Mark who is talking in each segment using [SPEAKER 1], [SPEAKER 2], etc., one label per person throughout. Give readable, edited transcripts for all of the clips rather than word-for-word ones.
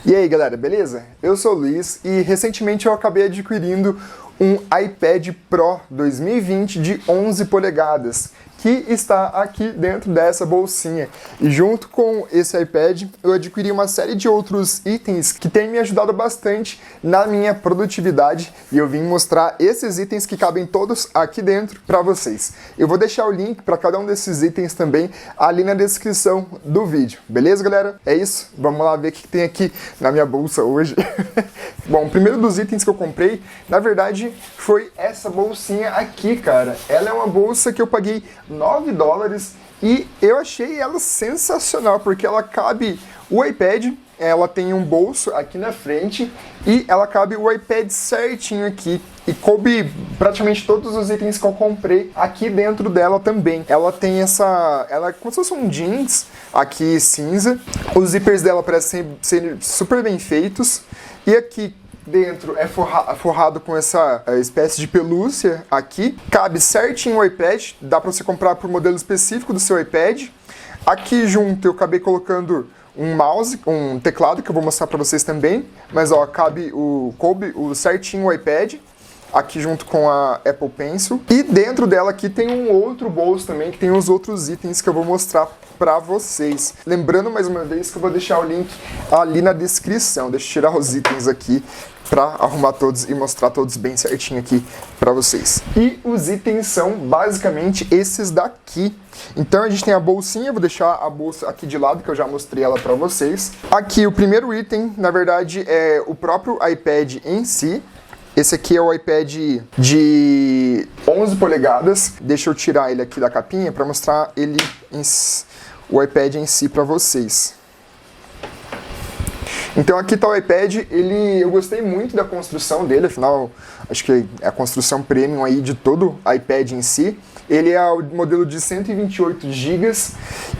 [SPEAKER 1] E aí galera, beleza? Eu sou o Luiz e recentemente eu acabei adquirindo um iPad Pro 2020 de 11 polegadas, que está aqui dentro dessa bolsinha. E junto com esse iPad, eu adquiri uma série de outros itens que têm me ajudado bastante na minha produtividade e eu vim mostrar esses itens que cabem todos aqui dentro para vocês. Eu vou deixar o link para cada um desses itens também ali na descrição do vídeo. Beleza, galera? É isso? Vamos lá ver o que tem aqui na minha bolsa hoje. Bom, o primeiro dos itens que eu comprei, na verdade, foi essa bolsinha aqui, cara. Ela é uma bolsa que eu paguei $9 e eu achei ela sensacional, porque ela cabe o iPad, ela tem um bolso aqui na frente e ela cabe o iPad certinho aqui. E coube praticamente todos os itens que eu comprei aqui dentro dela também. Ela tem ela é como se fosse um jeans aqui cinza. Os zippers dela parecem ser super bem feitos. E aqui dentro é forrado com essa espécie de pelúcia aqui. Cabe certinho o iPad, dá para você comprar por modelo específico do seu iPad. Aqui junto eu acabei colocando um mouse, um teclado que eu vou mostrar para vocês também. Mas ó, coube certinho o iPad. Aqui junto com a Apple Pencil. E dentro dela aqui tem um outro bolso também, que tem os outros itens que eu vou mostrar pra vocês. Lembrando mais uma vez que eu vou deixar o link ali na descrição. Deixa eu tirar os itens aqui pra arrumar todos e mostrar todos bem certinho aqui pra vocês. E os itens são basicamente esses daqui. Então a gente tem a bolsinha, vou deixar a bolsa aqui de lado, que eu já mostrei ela pra vocês. Aqui o primeiro item, na verdade, é o próprio iPad em si. Esse aqui é o iPad de 11 polegadas. Deixa eu tirar ele aqui da capinha para mostrar o iPad em si para vocês. Então aqui está o iPad, eu gostei muito da construção dele, afinal acho que é a construção premium aí de todo o iPad em si. Ele é o modelo de 128 GB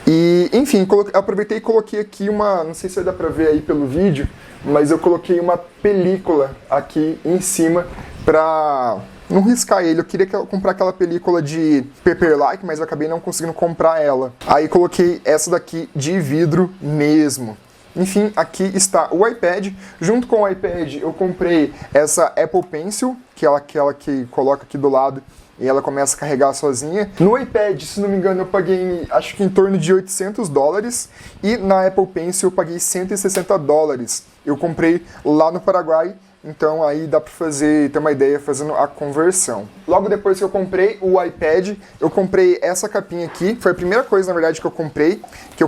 [SPEAKER 1] e, enfim, aproveitei e coloquei aqui não sei se vai dar para ver aí pelo vídeo, mas eu coloquei uma película aqui em cima para não riscar ele. Eu queria comprar aquela película de Paper-Like, mas eu acabei não conseguindo comprar ela. Aí coloquei essa daqui de vidro mesmo. Enfim, aqui está o iPad. Junto com o iPad eu comprei essa Apple Pencil, que é aquela que coloca aqui do lado e ela começa a carregar sozinha. No iPad, se não me engano, eu paguei acho que em torno de $800 e na Apple Pencil eu paguei $160. Eu comprei lá no Paraguai, então aí dá para ter uma ideia fazendo a conversão. Logo depois que eu comprei o iPad, eu comprei essa capinha aqui. Foi a primeira coisa, na verdade, que eu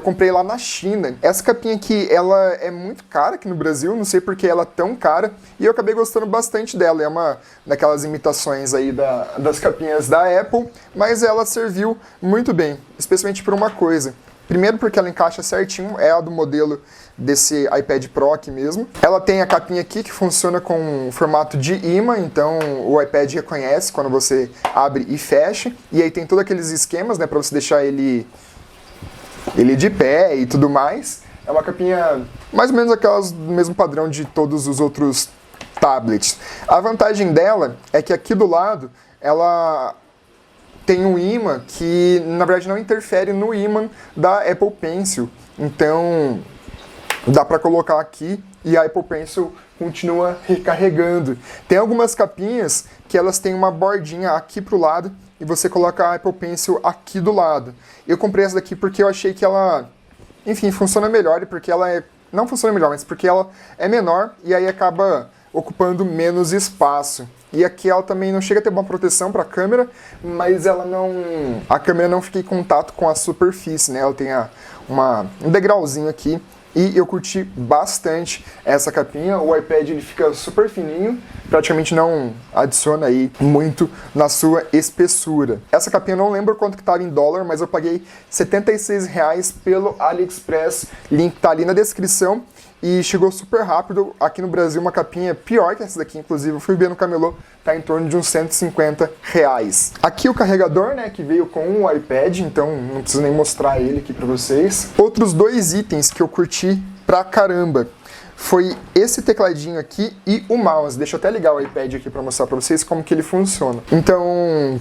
[SPEAKER 1] comprei lá na China. Essa capinha aqui, ela é muito cara aqui no Brasil, não sei porque ela é tão cara, e eu acabei gostando bastante dela. É uma daquelas imitações aí das capinhas da Apple, mas ela serviu muito bem, especialmente por uma coisa. Primeiro porque ela encaixa certinho, é a do modelo desse iPad Pro aqui mesmo. Ela tem a capinha aqui que funciona com formato de imã, então o iPad reconhece quando você abre e fecha. E aí tem todos aqueles esquemas, né, para você deixar ele de pé e tudo mais. É uma capinha mais ou menos aquelas do mesmo padrão de todos os outros tablets. A vantagem dela é que aqui do lado ela tem um ímã que, na verdade, não interfere no ímã da Apple Pencil. Então, dá para colocar aqui e a Apple Pencil continua recarregando. Tem algumas capinhas que elas têm uma bordinha aqui pro lado e você coloca a Apple Pencil aqui do lado. Eu comprei essa daqui porque eu achei que ela, enfim, funciona melhor e porque ela não funciona melhor, mas porque ela é menor e aí acaba ocupando menos espaço. E aqui ela também não chega a ter uma proteção para a câmera, mas a câmera não fica em contato com a superfície, né? Ela tem um degrauzinho aqui e eu curti bastante essa capinha. O iPad ele fica super fininho, praticamente não adiciona aí muito na sua espessura. Essa capinha eu não lembro quanto que estava em dólar, mas eu paguei R$76 pelo AliExpress, link tá ali na descrição. E chegou super rápido. Aqui no Brasil uma capinha pior que essa daqui, inclusive eu fui ver no camelô, tá em torno de uns R$150. Aqui o carregador, né, que veio com o iPad, então não preciso nem mostrar ele aqui pra vocês. Outros dois itens que eu curti pra caramba foi esse tecladinho aqui e o mouse. Deixa eu até ligar o iPad aqui para mostrar para vocês como que ele funciona. Então,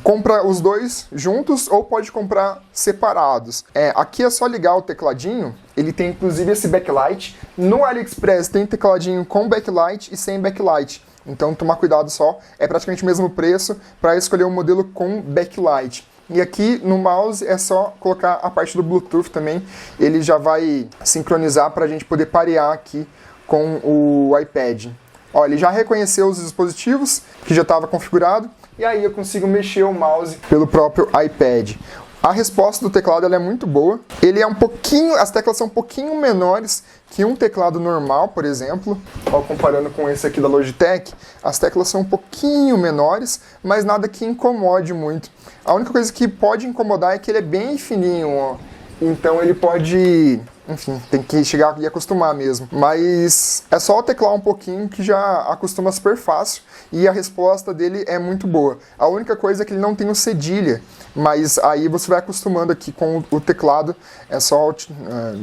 [SPEAKER 1] compra os dois juntos ou pode comprar separados. Aqui é só ligar o tecladinho. Ele tem inclusive esse backlight. No AliExpress tem tecladinho com backlight e sem backlight. Então, tomar cuidado só. É praticamente o mesmo preço para escolher um modelo com backlight. E aqui no mouse é só colocar a parte do Bluetooth também. Ele já vai sincronizar para a gente poder parear aqui com o iPad. Ó, ele já reconheceu os dispositivos que já estava configurado. E aí eu consigo mexer o mouse pelo próprio iPad. A resposta do teclado ela é muito boa. Ele é as teclas são um pouquinho menores que um teclado normal, por exemplo. Ó, comparando com esse aqui da Logitech, as teclas são um pouquinho menores, mas nada que incomode muito. A única coisa que pode incomodar é que ele é bem fininho, ó. Então ele pode, enfim, tem que chegar e acostumar mesmo. Mas é só teclar um pouquinho que já acostuma super fácil e a resposta dele é muito boa. A única coisa é que ele não tem o cedilha, mas aí você vai acostumando aqui com o teclado. É só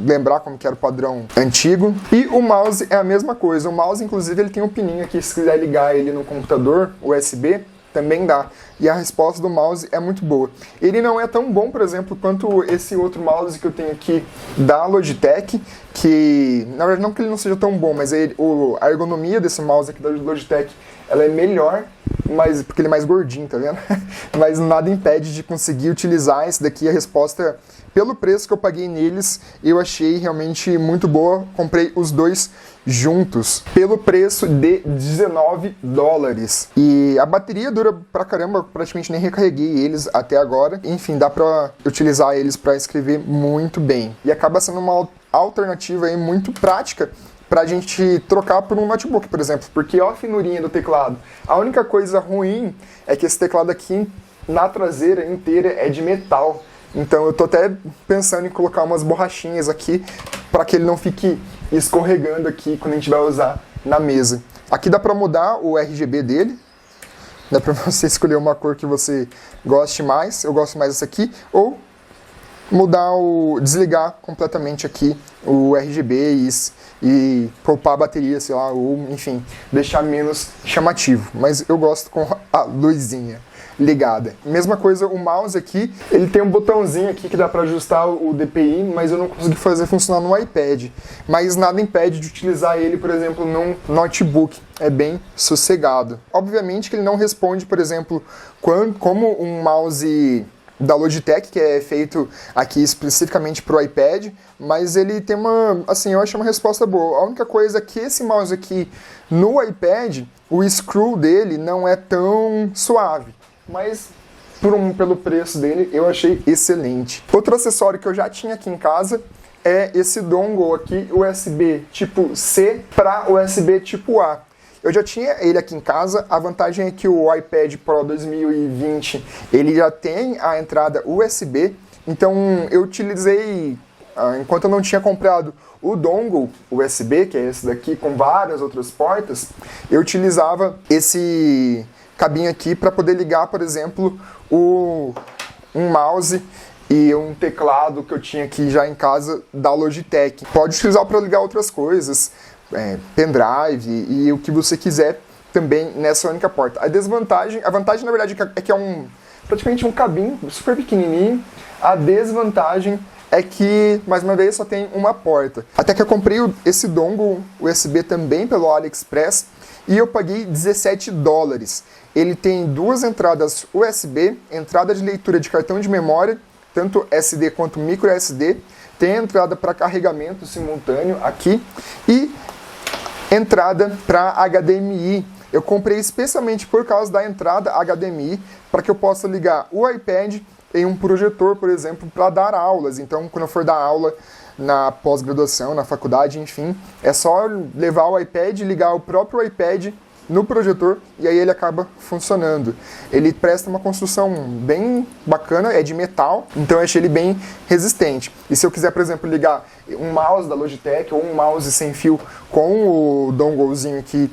[SPEAKER 1] lembrar como que era o padrão antigo. E o mouse é a mesma coisa. O mouse, inclusive, ele tem um pininho aqui, se quiser ligar ele no computador, USB, também dá. E a resposta do mouse é muito boa. Ele não é tão bom, por exemplo, quanto esse outro mouse que eu tenho aqui da Logitech, que, na verdade, não que ele não seja tão bom, mas a ergonomia desse mouse aqui da Logitech, ela é melhor, mas, porque ele é mais gordinho, tá vendo? Mas nada impede de conseguir utilizar esse daqui. A resposta, pelo preço que eu paguei neles, eu achei realmente muito boa. Comprei os dois juntos pelo preço de $19. E a bateria dura pra caramba, praticamente nem recarreguei eles até agora. Enfim, dá pra utilizar eles pra escrever muito bem. E acaba sendo uma alternativa aí muito prática pra gente trocar por um notebook, por exemplo, porque ó a finurinha do teclado. A única coisa ruim é que esse teclado aqui na traseira inteira é de metal. Então eu tô até pensando em colocar umas borrachinhas aqui para que ele não fique escorregando aqui quando a gente vai usar na mesa. Aqui dá para mudar o RGB dele. Dá para você escolher uma cor que você goste mais. Eu gosto mais dessa aqui. Ou desligar completamente aqui o RGB e poupar a bateria, sei lá, ou enfim, deixar menos chamativo. Mas eu gosto com a luzinha ligada. Mesma coisa, o mouse aqui, ele tem um botãozinho aqui que dá para ajustar o DPI, mas eu não consegui fazer funcionar no iPad. Mas nada impede de utilizar ele, por exemplo, num notebook. É bem sossegado. Obviamente que ele não responde, por exemplo, como um mouse da Logitech, que é feito aqui especificamente para o iPad, mas ele tem eu acho uma resposta boa. A única coisa é que esse mouse aqui no iPad, o screw dele não é tão suave, mas pelo preço dele eu achei excelente. Outro acessório que eu já tinha aqui em casa é esse dongle aqui, USB tipo C para USB tipo A. Eu já tinha ele aqui em casa. A vantagem é que o iPad Pro 2020 ele já tem a entrada USB, então eu utilizei, enquanto eu não tinha comprado o dongle USB, que é esse daqui com várias outras portas, eu utilizava esse cabinho aqui para poder ligar, por exemplo, um mouse e um teclado que eu tinha aqui já em casa da Logitech. Pode utilizar para ligar outras coisas, pendrive e o que você quiser também nessa única porta. A vantagem na verdade é que é praticamente um cabinho super pequenininho. A desvantagem é que, mais uma vez, só tem uma porta. Até que eu comprei esse dongle USB também pelo AliExpress e eu paguei $17. Ele tem duas entradas USB, entrada de leitura de cartão de memória, tanto SD quanto micro SD, tem entrada para carregamento simultâneo aqui e entrada para HDMI. Eu comprei especialmente por causa da entrada HDMI, para que eu possa ligar o iPad em um projetor, por exemplo, para dar aulas. Então, quando eu for dar aula na pós-graduação, na faculdade, enfim, é só levar o iPad, ligar o próprio iPad no projetor e aí ele acaba funcionando. Ele presta uma construção bem bacana, é de metal, então eu achei ele bem resistente. E se eu quiser, por exemplo, ligar um mouse da Logitech ou um mouse sem fio com o donglezinho aqui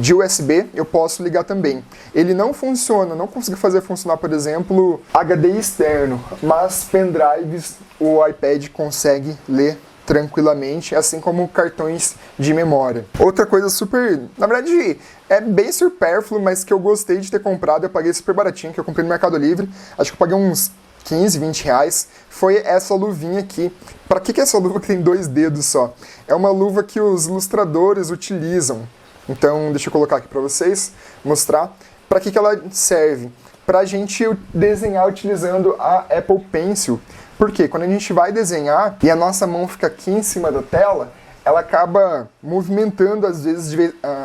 [SPEAKER 1] de USB, eu posso ligar também. Ele não funciona, não consigo fazer funcionar, por exemplo, HD externo, mas pendrives o iPad consegue ler tranquilamente, assim como cartões de memória. Outra coisa super, na verdade, é bem supérfluo, mas que eu gostei de ter comprado, eu paguei super baratinho, que eu comprei no Mercado Livre, acho que eu paguei uns 15, 20 reais, foi essa luvinha aqui. Para que é essa luva que tem 2 dedos só? É uma luva que os ilustradores utilizam. Então, deixa eu colocar aqui para vocês, mostrar. Para que ela serve? Para a gente desenhar utilizando a Apple Pencil. Porque quando a gente vai desenhar e a nossa mão fica aqui em cima da tela, ela acaba movimentando às vezes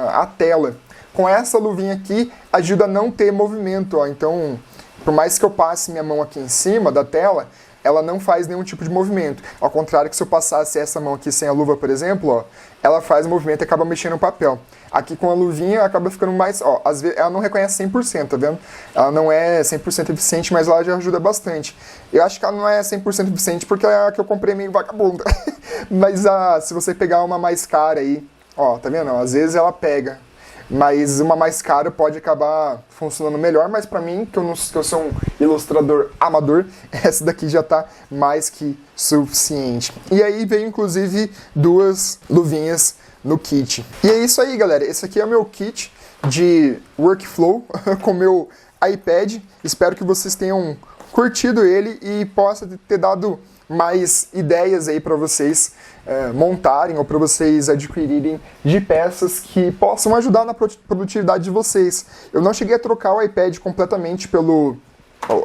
[SPEAKER 1] a tela. Com essa luvinha aqui, ajuda a não ter movimento. Ó. Então, por mais que eu passe minha mão aqui em cima da tela, ela não faz nenhum tipo de movimento. Ao contrário que se eu passasse essa mão aqui sem a luva, por exemplo, ó, ela faz movimento e acaba mexendo no papel. Aqui com a luvinha acaba ficando mais... Ó, às vezes ela não reconhece 100%, tá vendo? Ela não é 100% eficiente, mas ela já ajuda bastante. Eu acho que ela não é 100% eficiente porque a que eu comprei é meio vagabunda. Mas se você pegar uma mais cara aí, ó, tá vendo? Às vezes ela pega. Mas uma mais cara pode acabar funcionando melhor, mas pra mim, que eu sou um ilustrador amador, essa daqui já tá mais que suficiente. E aí veio inclusive 2 luvinhas no kit. E é isso aí, galera. Esse aqui é o meu kit de workflow com meu iPad. Espero que vocês tenham curtido ele e possa ter dado mais ideias aí para vocês montarem ou para vocês adquirirem de peças que possam ajudar na produtividade de vocês. Eu não cheguei a trocar o iPad completamente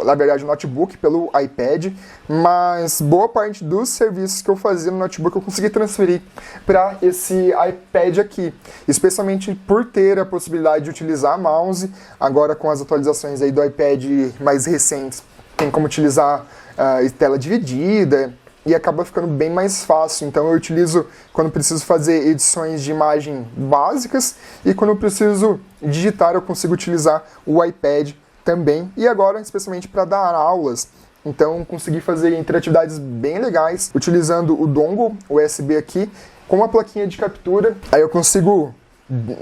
[SPEAKER 1] na verdade o notebook pelo iPad, mas boa parte dos serviços que eu fazia no notebook eu consegui transferir para esse iPad aqui, especialmente por ter a possibilidade de utilizar mouse, agora com as atualizações aí do iPad mais recentes, tem como utilizar tela dividida e acaba ficando bem mais fácil. Então eu utilizo quando preciso fazer edições de imagem básicas e quando eu preciso digitar eu consigo utilizar o iPad também. E agora, especialmente para dar aulas, então consegui fazer interatividades bem legais utilizando o dongle USB aqui com uma plaquinha de captura. Aí eu consigo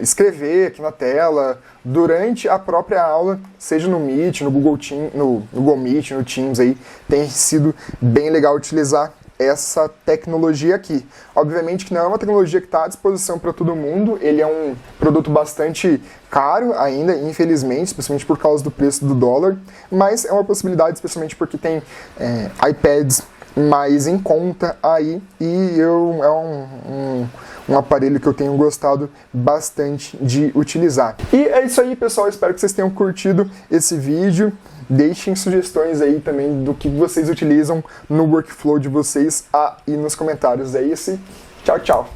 [SPEAKER 1] escrever aqui na tela durante a própria aula, seja no Meet, no Google Meet, no Teams aí, tem sido bem legal utilizar essa tecnologia aqui. Obviamente que não é uma tecnologia que está à disposição para todo mundo, ele é um produto bastante caro ainda, infelizmente, especialmente por causa do preço do dólar, mas é uma possibilidade, especialmente porque tem iPads mais em conta aí, e um aparelho que eu tenho gostado bastante de utilizar. E é isso aí, pessoal, espero que vocês tenham curtido esse vídeo. Deixem sugestões aí também do que vocês utilizam no workflow de vocês aí nos comentários. É isso, tchau, tchau!